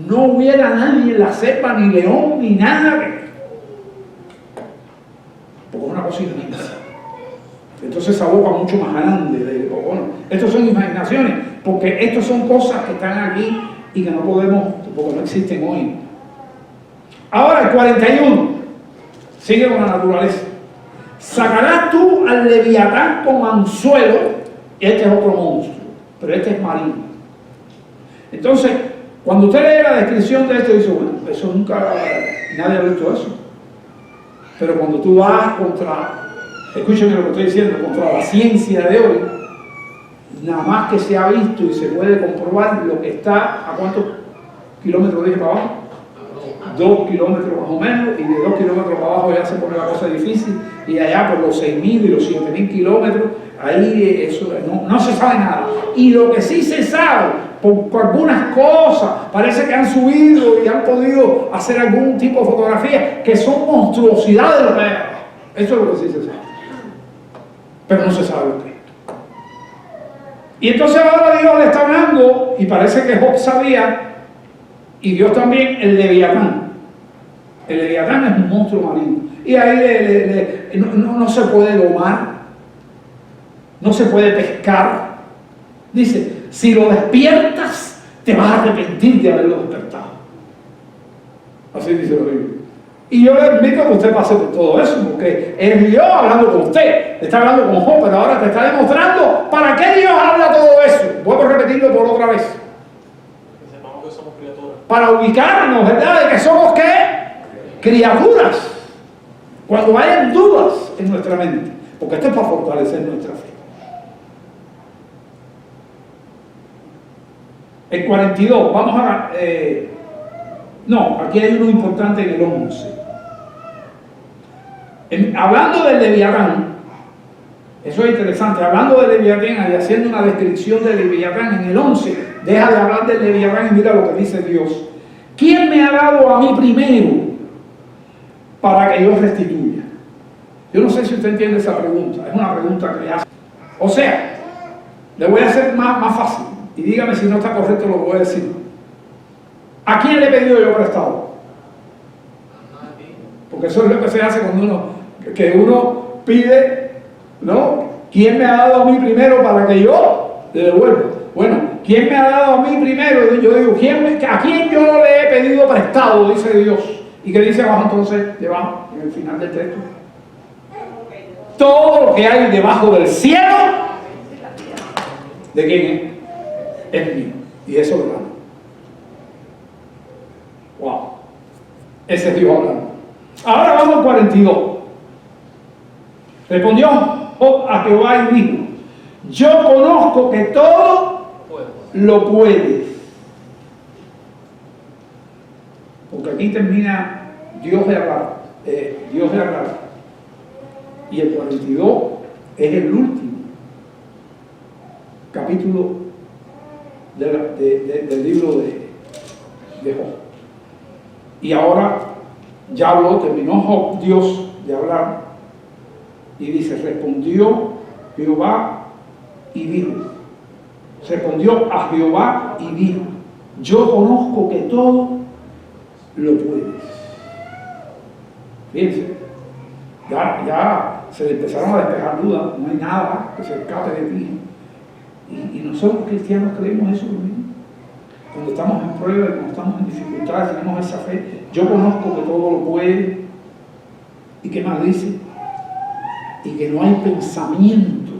no hubiera nadie en la cepa, ni león, ni nada, porque es una cosa inmensa. Entonces esa boca mucho más grande. Bueno, estas son imaginaciones, porque estas son cosas que están aquí y que no podemos, porque no existen hoy. Ahora el 41. Sigue con la naturaleza. Sacarás tú al leviatán con anzuelo. Este es otro monstruo, pero este es marino. Entonces, cuando usted lee la descripción de esto, dice, bueno, eso nunca, nadie ha visto eso. Pero cuando tú vas escúcheme lo que estoy diciendo, contra la ciencia de hoy, nada más que se ha visto y se puede comprobar lo que está, ¿a cuántos kilómetros dije para abajo? 2 kilómetros más o menos, y de 2 kilómetros para abajo ya se pone la cosa difícil, y allá por los 6.000 y los 7.000 kilómetros, ahí eso no se sabe nada. Y lo que sí se sabe, por algunas cosas, parece que han subido y han podido hacer algún tipo de fotografía, que son monstruosidades. Eso es lo que sí se sabe. Pero no se sabe lo que es. Y entonces ahora Dios le está hablando, y parece que Job sabía, y Dios también, el leviatán. El leviatán es un monstruo marino. Y ahí no se puede domar, no se puede pescar. Dice, si lo despiertas, te vas a arrepentir de haberlo despertado. Así dice la Biblia. Y yo le invito a que usted pase por todo eso, porque es Dios hablando con usted. Está hablando con Job, pero ahora te está demostrando para qué Dios habla todo eso. Vuelvo a repetirlo por otra vez. Para ubicarnos, ¿verdad? De que somos ¿qué? Criaturas. Cuando hayan dudas en nuestra mente, porque esto es para fortalecer nuestra fe. El 42, vamos a... no, aquí hay uno importante en el 11. Hablando del leviatán, eso es interesante, hablando del leviatán y haciendo una descripción del leviatán en el 11, deja de hablar del leviatán y mira lo que dice Dios. ¿Quién me ha dado a mí primero para que yo restituya? Yo no sé si usted entiende esa pregunta, es una pregunta que le hace. O sea, le voy a hacer más fácil, y dígame si no está correcto lo que voy a decir. ¿A quién le he pedido yo prestado? Porque eso es lo que se hace cuando uno pide, ¿no? ¿Quién me ha dado a mí primero para que yo le devuelva? Bueno, ¿quién me ha dado a mí primero? Yo digo, ¿a quién yo le he pedido prestado? Dice Dios. ¿Y qué dice abajo entonces, debajo, en el final del texto? Todo lo que hay debajo del cielo, ¿de quién es? Es mío. Y eso lo gano. Wow. Ese es Dios hablando. Ahora vamos al 42. Respondió Job a Jehová y dijo, yo conozco que todo lo puedes. Porque aquí termina Dios de hablar. Y el 42 es el último capítulo del libro de Job. Y ahora ya terminó Dios de hablar, y dice, respondió Jehová y dijo, respondió a Jehová y dijo, yo conozco que todo lo puedes. Fíjense, ya se le empezaron a despejar dudas, no hay nada que se escape de ti. Y nosotros cristianos creemos eso mismo. Cuando estamos en prueba, cuando estamos en dificultades, tenemos esa fe. Yo conozco que todo lo puede. ¿Y qué más dice? Y que no hay pensamiento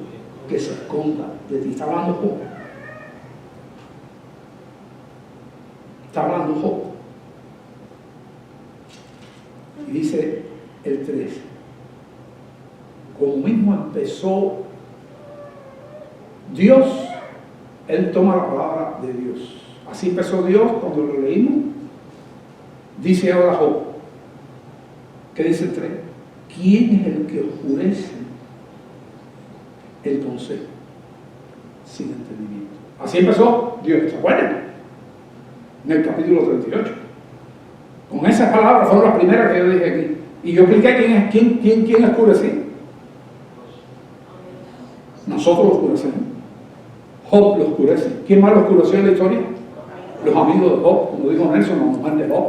que se esconda de ti. Está hablando Job. Está hablando Job. Y dice el 13. Como mismo empezó Dios, él toma la palabra de Dios. Así empezó Dios cuando lo leímos. Dice ahora Job. ¿Qué dice el 3? ¿Quién es el que oscurece el consejo sin entendimiento? Así empezó Dios, ¿se acuerdan? En el capítulo 38. Con esas palabras fueron las primeras que yo dije aquí. Y yo expliqué quién oscurecía. Nosotros lo oscurecemos. Job lo oscurece. ¿Quién más lo oscureció en la historia? Los amigos de Job, como dijo Nelson, la mujer de Job.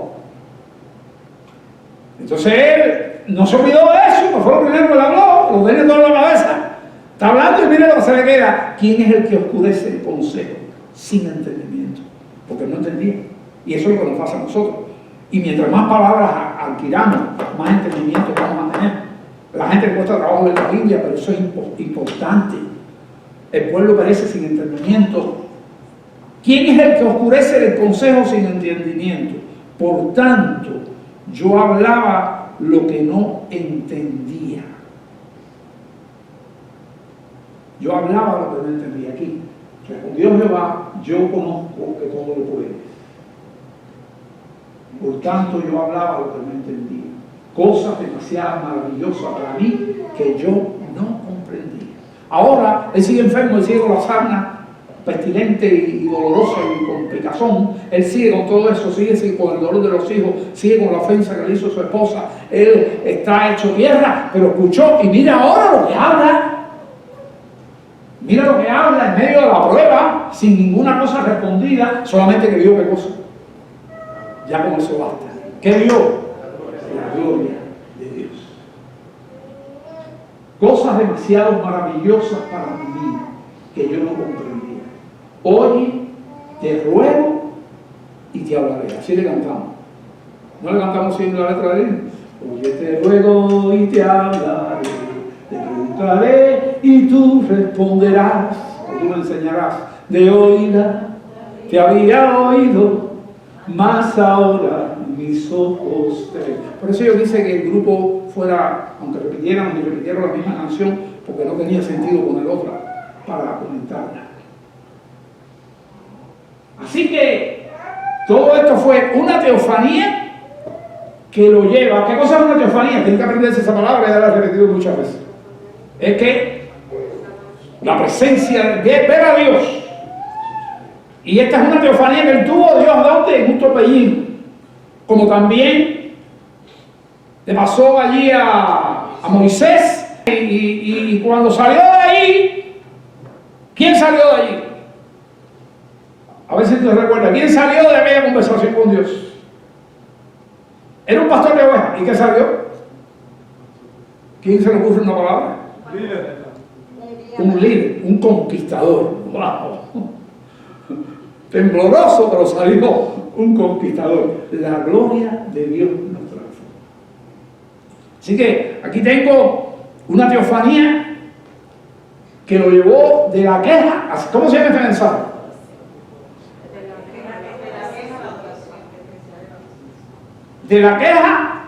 Entonces él no se olvidó de eso, pues fue lo primero que le habló, lo tiene todo en la cabeza. Está hablando y mire lo que se le queda. ¿Quién es el que oscurece el consejo sin entendimiento? Porque no entendía. Y eso es lo que nos pasa a nosotros. Y mientras más palabras adquiramos, más entendimiento vamos a tener. La gente le cuesta trabajo leer la Biblia, pero eso es importante. El pueblo perece sin entendimiento. ¿Quién es el que oscurece el consejo sin entendimiento? Por tanto, yo hablaba lo que no entendía. Yo hablaba lo que no entendía. Aquí respondió Jehová, yo conozco que todo lo puede. Por tanto, yo hablaba lo que no entendía. Cosas demasiado maravillosas para mí que yo no comprendía. Ahora, él sigue enfermo, él sigue con la sarna pestilente y dolorosa y con picazón. Él sigue con todo eso, sigue con el dolor de los hijos, sigue con la ofensa que le hizo su esposa. Él está hecho tierra, pero escuchó y mira ahora lo que habla. Mira lo que habla en medio de la prueba, sin ninguna cosa respondida, solamente que vio qué cosa. Ya con eso basta. ¿Qué vio? La gloria de Dios. Cosas demasiado maravillosas para mi vida que yo no comprendía. Oye, te ruego y te hablaré. Así le cantamos. ¿No le cantamos sin la letra de él? Oye, te ruego y te hablaré, te preguntaré y tú responderás, o tú me enseñarás. De oírla te había oído, mas ahora mis ojos te ven. Por eso yo quise que el grupo fuera, aunque repitieran la misma canción, porque no tenía sentido poner otra para comentarla. Así que todo esto fue una teofanía que lo lleva. ¿Qué cosa es una teofanía? Tienen que aprenderse esa palabra, ya la he repetido muchas veces. Es que la presencia de ver a Dios. Y esta es una teofanía que él tuvo Dios ¿dónde? En un torbellino. Como también le pasó allí a Moisés. Y cuando salió de ahí, ¿quién salió de allí? A ver si te recuerdas. ¿Quién salió de aquella conversación con Dios? Era un pastor de ovejas. ¿Y qué salió? ¿Quién se le ocurre una palabra? Un líder, un conquistador. ¡Wow! Tembloroso, pero salió un conquistador. La gloria de Dios nos transforma. Así que aquí tengo una teofanía que lo llevó de la queja. ¿Cómo se llama este mensaje? De la queja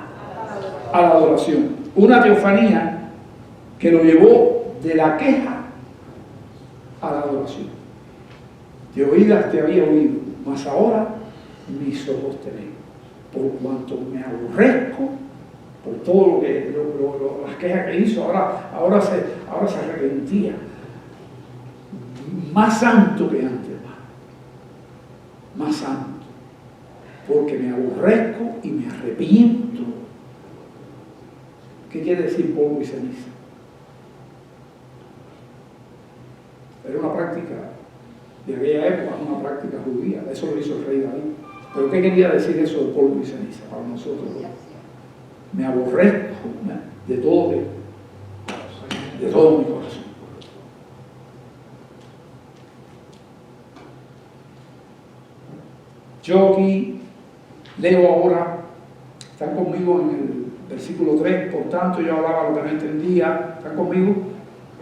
a la adoración. Una teofanía que lo llevó de la queja a la adoración. de oídas te había oído, mas ahora mis ojos te ven. Por cuanto me aborrezco por todo lo que las quejas que hizo, ahora se arrepentía. Más santo que antes, hermano. Más santo. Porque me aborrezco y me arrepiento. ¿Qué quiere decir polvo y ceniza? Era una práctica de aquella época, una práctica judía. Eso lo hizo el rey David. ¿Pero qué quería decir eso de polvo y ceniza para nosotros? Me aborrezco de todo mi corazón. Yo aquí leo ahora, están conmigo en el versículo 3, por tanto yo hablaba lo que no entendía, están conmigo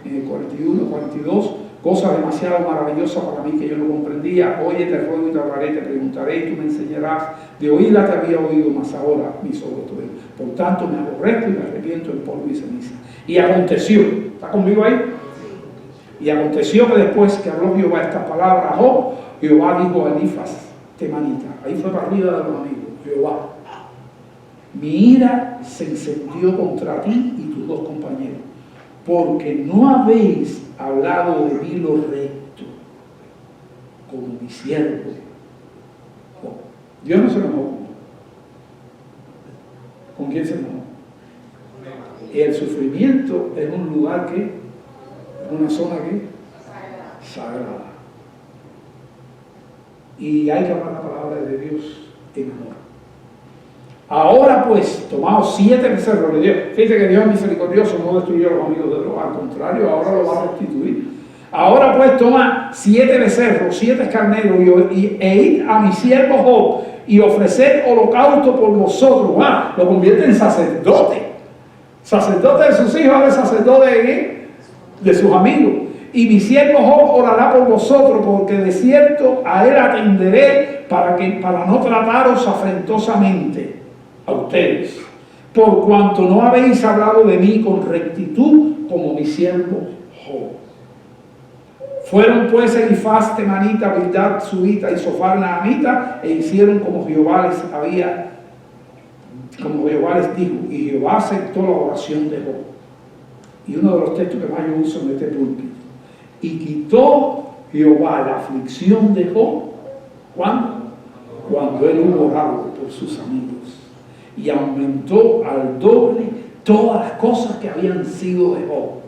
en el 41, 42, cosa demasiado maravillosa para mí que yo no comprendía. Oye, te ruego y te hablaré, te preguntaré y tú me enseñarás. De oída te había oído, mas ahora mis ojos te ven. Por tanto me aborrezco y me arrepiento en polvo y ceniza. Y aconteció, ¿está conmigo ahí? Y aconteció que después que habló Jehová estas palabras a Job, Jehová dijo a Elifaz temanita, ahí fue para arriba de los amigos, Jehová, mi ira se encendió contra ti y tus dos compañeros, porque no habéis hablado de mí lo recto, como mi siervo. Dios no se enojó. ¿Con quién se enojó? El sufrimiento es un lugar que, es una zona que sagrada. Y hay que hablar la palabra de Dios en amor. Ahora pues, tomaos 7 becerros de Dios. Fíjate que Dios es misericordioso, no destruyó a los amigos de Dios, al contrario, ahora lo va a restituir. Ahora pues toma 7 becerros, 7 carneros, e id a mi siervo Job y ofrecer holocausto por vosotros. Lo convierte en sacerdote. Sacerdote de sus hijos, de sacerdote de sus amigos. Y mi siervo Job orará por vosotros, porque de cierto a él atenderé para no trataros afrentosamente a ustedes, por cuanto no habéis hablado de mí con rectitud como mi siervo Job. Fueron pues Elifaz temanita, Bildad subita y Sofar naamita, e hicieron como Jehová les dijo, y Jehová aceptó la oración de Job. Y uno de los textos que más yo uso en este púlpito. Y quitó Jehová la aflicción de Job, ¿cuándo? Cuando él hubo orado por sus amigos, y aumentó al doble todas las cosas que habían sido de Job.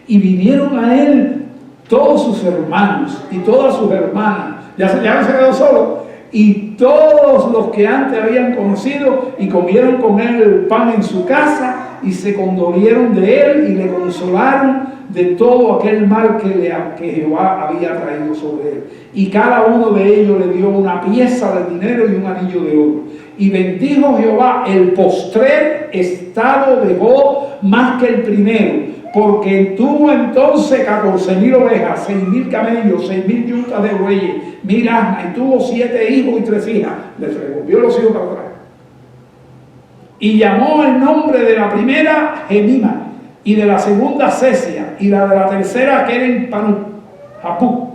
Y vinieron a él todos sus hermanos y todas sus hermanas, ya no se quedó solo, y todos los que antes habían conocido, y comieron con él el pan en su casa, y se condolieron de él y le consolaron de todo aquel mal que Jehová había traído sobre él. Y cada uno de ellos le dio una pieza de dinero y un anillo de oro. Y bendijo Jehová el postrer estado de Job más que el primero, porque tuvo entonces 14,000 ovejas, 6,000 camellos, 6,000 yuntas de bueyes, 1,000 asnas, y tuvo 7 hijos y 3 hijas. Les revolvió los hijos para atrás. Y llamó el nombre de la primera Gemima, y de la segunda Cesia, y la de la tercera Keren Japú.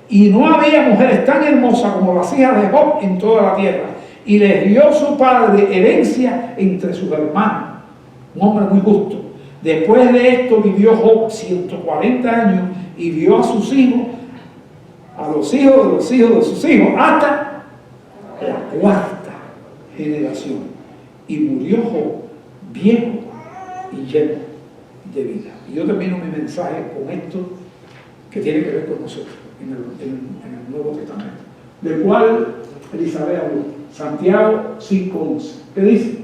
Y no había mujeres tan hermosas como las hijas de Job en toda la tierra. Y les dio su padre herencia entre sus hermanos, un hombre muy justo. Después de esto vivió Job 140 años y vio a sus hijos, a los hijos de los hijos de sus hijos, hasta la 4ª generación. Y murió Job viejo y lleno de vida. Y yo termino mi mensaje con esto que tiene que ver con nosotros en el Nuevo Testamento, del cual Elizabeth habló. Santiago 5:11. ¿Qué dice?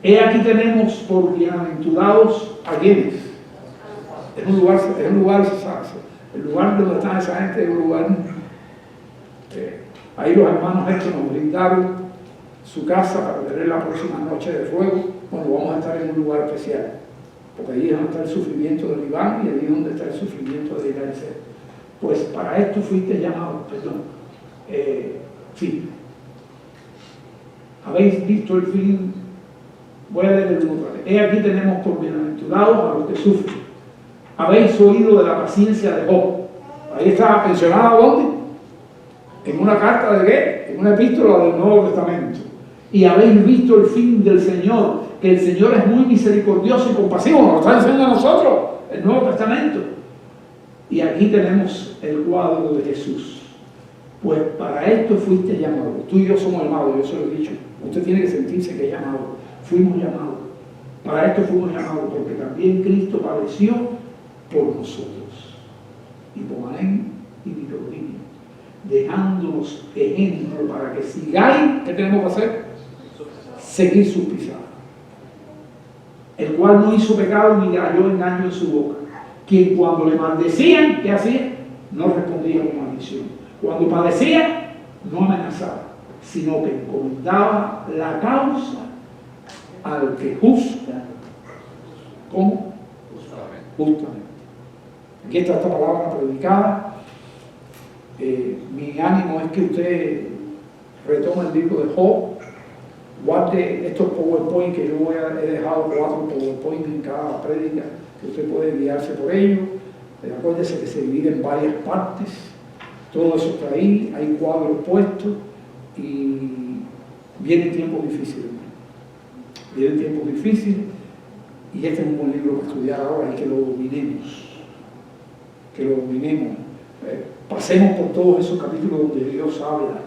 He aquí tenemos por bienaventurados a quienes. Es un lugar, el lugar donde está esa gente es un lugar. Ahí los hermanos estos nos brindaron su casa para tener la próxima noche de fuego, cuando vamos a estar en un lugar especial. Porque ahí es donde está el sufrimiento del Iván y ahí es donde está el sufrimiento de Eliezer. Pues para esto fuiste llamado, perdón. Sí. ¿Habéis visto el fin? Voy a leer el número. He aquí tenemos por bienaventurados a los que sufren. ¿Habéis oído de la paciencia de Job? Ahí está mencionado, ¿dónde? ¿En una carta de qué? En una epístola del Nuevo Testamento. Y habéis visto el fin del Señor, que el Señor es muy misericordioso y compasivo. Nos lo está diciendo a nosotros el Nuevo Testamento. Y aquí tenemos el cuadro de Jesús. Pues para esto fuiste llamado. Tú y yo somos llamados, yo se lo he dicho. Usted tiene que sentirse que es llamado. Fuimos llamados. Para esto fuimos llamados, porque también Cristo padeció por nosotros. Hipomanén y microdominio, dejándonos ejemplo para que sigáis. ¿Qué tenemos que hacer? Seguir sus pisadas. El cual no hizo pecado ni halló engaño en su boca. Quien cuando le maldecían, ¿qué hacía? No respondía con maldición. Cuando padecía, no amenazaba, sino que encomendaba la causa al que juzga. ¿Cómo? Justamente. Aquí está esta palabra predicada. Mi ánimo es que usted retome el libro de Job, guarde estos PowerPoint que yo he dejado 4 PowerPoint en cada prédica, que usted puede guiarse por ellos. Acuérdese que se divide en varias partes, todo eso está ahí, hay cuadros puestos y vienen tiempos difíciles. Vienen tiempos difíciles y este es un buen libro para estudiar ahora y que lo dominemos. Que lo dominemos. Pasemos por todos esos capítulos donde Dios habla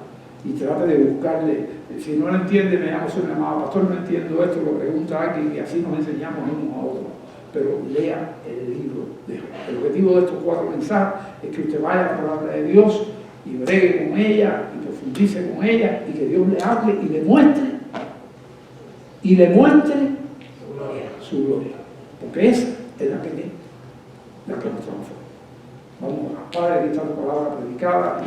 y trate de buscarle. Si no lo entiende, me llamo, soy mi amado pastor, no entiendo esto, lo pregunta a alguien y así nos enseñamos unos a otros. Pero lea el libro de Job. El objetivo de estos 4 mensajes es que usted vaya a la palabra de Dios y bregue con ella y profundice con ella y que Dios le hable y le muestre su gloria. Porque esa es la que nos transforma. Vamos a Padre, aquí está tu palabra predicada.